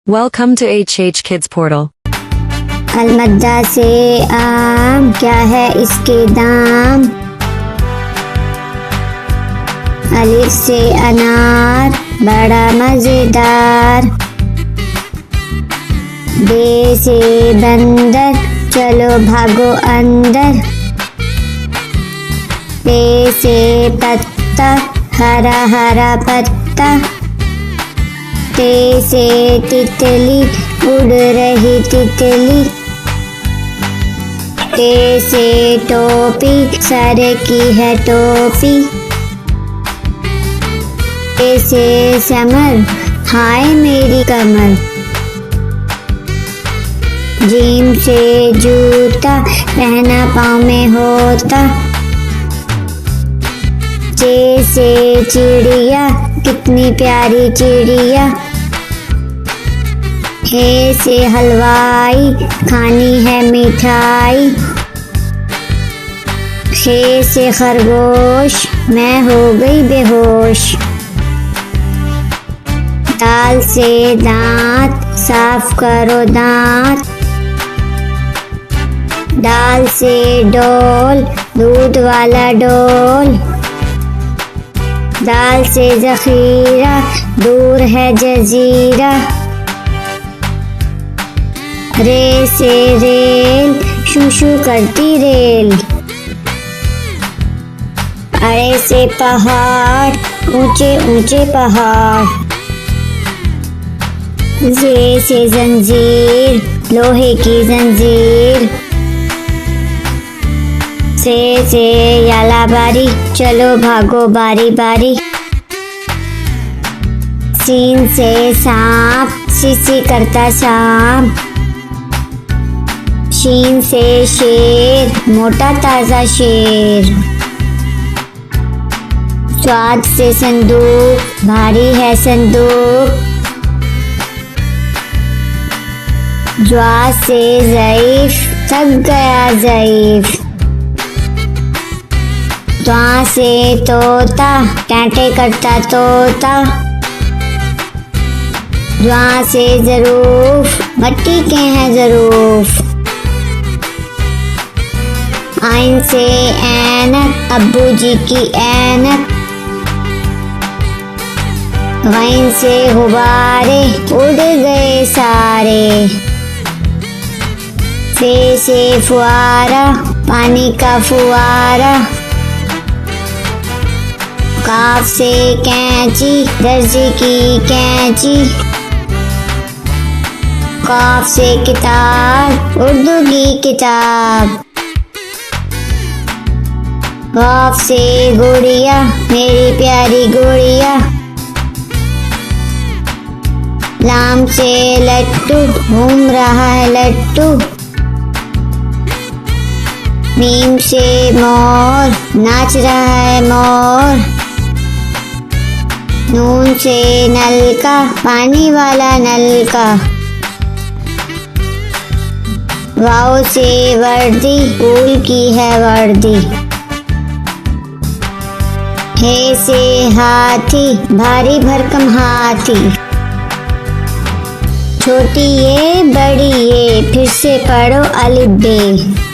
Welcome to HH Kids Portal. अलमद्दा से आम, क्या है इसके दाम। अलिफ से अनार, बड़ा मजेदार। बे से बंदर, चलो भागो अंदर। पे से पत्ता, हरा हरा पत्ता। ते से तितली, उड़ रही तितली। टे से टोपी, सर की है टोपी। टे से समर, हाय मेरी कमर। जीम से जूता, पहना पाँव में होता। चे से चिड़िया, कितनी प्यारी चिड़िया। हे से हलवाई, खानी है मिठाई। खे से खरगोश, मैं हो गई बेहोश। दाल से दांत, साफ करो दांत। दाल से डोल, दूध वाला डोल। दाल से जखीरा, दूर है जजीरा। रे से रेल, शू शू करती रेल। अरे से पहाड़, ऊंचे ऊंचे पहाड़। जे से जंजीर, लोहे की जंजीर। से याला बारी, चलो भागो बारी बारी। सीन से सांप, सी करता सांप। शीन से शेर, मोटा ताजा शेर। स्वाद से संदूक, भारी है संदूक। ज्वा से ज़ईफ, थक गया ज़ईफ। त्वा से तोता, टांटे करता तोता। ज्वा से ज़रूफ, मट्टी के हैं ज़रूफ। आइन से ऐनक, अब्बू जी की ऐनक। गैन से गुब्बारे, उड़ गए सारे। फे से फुआरा, पानी का फुआरा। काफ से कैंची, दर्जी की कैंची। काफ से किताब, उर्दू की किताब। गाफ से गुड़िया, मेरी प्यारी गुड़िया। लाम से लट्टू, घूम रहा है लट्टू। मीम से मोर, नाच रहा है मोर। नून से नलका, पानी वाला नलका। वाव से वर्दी, फूल की है वर्दी। हे से हाथी, भारी भरकम हाथी। छोटी ये बड़ी ये, फिर से पढ़ो अलिफ बे।